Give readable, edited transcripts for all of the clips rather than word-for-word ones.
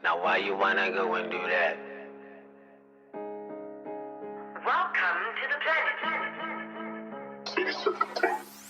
Now why you wanna go and do that? Welcome to the planet.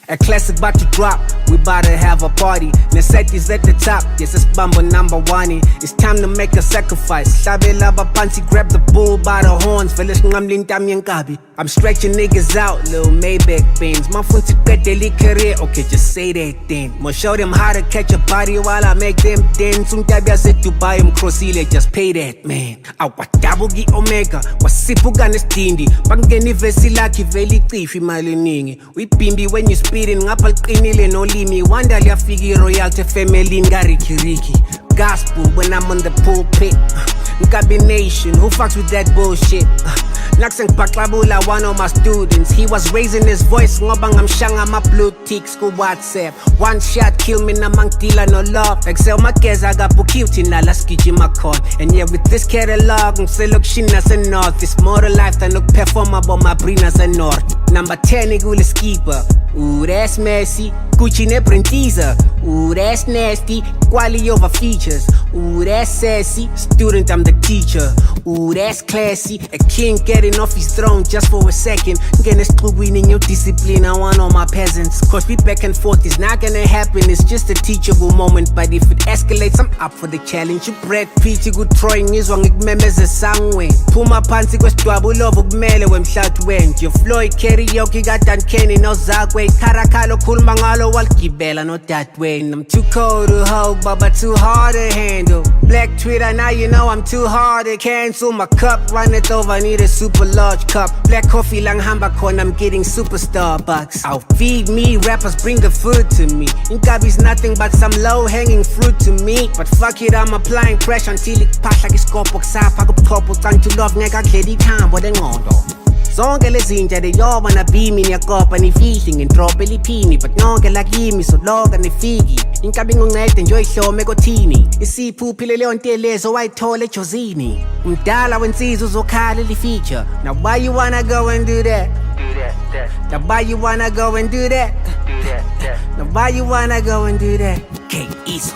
A classic about to drop, we bout to have a party. Necessity's at the top, yes it's Bumble number one. It's time to make a sacrifice. Hlabela abapansi, grab the bull by the horns. Vele sinqamla intamo yenkabi. I'm stretching niggas out, little Maybach Benz. Mafuna siqedele career, okay just say that then. Mo show them how to catch a body while I make them dance. Umtabi yaseDubai umcrossile, just pay that man. Awadabu ki-Omega, wasiphuka nesdindi. Bangena ivesi lakhe vele icife imali eningi. Uyibhimbi when you speeding, ngapha liqinile nolimi. Wanda liyafika i-royalty family ngarikiriki. Gospel when I'm on the pulpit. Nkabi Nation, who fucks with that bullshit? Nakuseng Baklabula, one of my students. He was raising his voice, ngoba ngamshanga ma blue ticks ku WhatsApp. One shot kill me na mangtila no love. Excel mageza kabukiuthi nala skijima khona. And yeah, with this catalog, ngiselokishini nase-north. It's more to life than ukuperforma bomabri nase-north. Number 10 kule skipper. Ooh, that's messy. Gucci nebrentiza. Ooh, that's nasty. Quality over features. Ooh, that's sassy. Student, I'm the teacher. Ooh, that's classy. A king getting off his throne just for a second. Winning your discipline, I want all my peasants. Cause we back and forth is not gonna happen. It's just a teachable moment. But if it escalates, I'm up for the challenge. You Brad Pitt, good throwing is wrong. Ngimemeze sangwe. Phuma phansi kwesdwabu love kumele wemhlathi wenje. Floyd karaoke kaDan Kenny noZakwe. Karakalo khuluma ngalo waligibela noDadewenu. I'm too cold to hold, but too hard to handle. Black Twitter, now you know I'm too hard to cancel. My cup run it over, need a super large cup. Black coffee lang hamba khona, I'm getting super Starbucks. I'll feed me, rappers bring the food to me. Inkabi's nothing but some low-hanging fruit to me. But fuck it, I'm applying pressure until iphahla kiskopho kusapha kubukhopho. Can't you love ngeke akudlela ithambo lengqondo. Zonke lezinja leyoba nabimi niyakopa nifihle ngendrobhe liphini. But nonke lakimi soloka nifiki. Inkabi ngincede nje oyihlome kothini. Isiphuphile leyo ntelezo wayithola ejozini. Umdala wensizwa uzokhala lifeature. Now why you wanna go and do that? Now why you wanna go and do that? Now why you wanna go and do that? Okay, easy.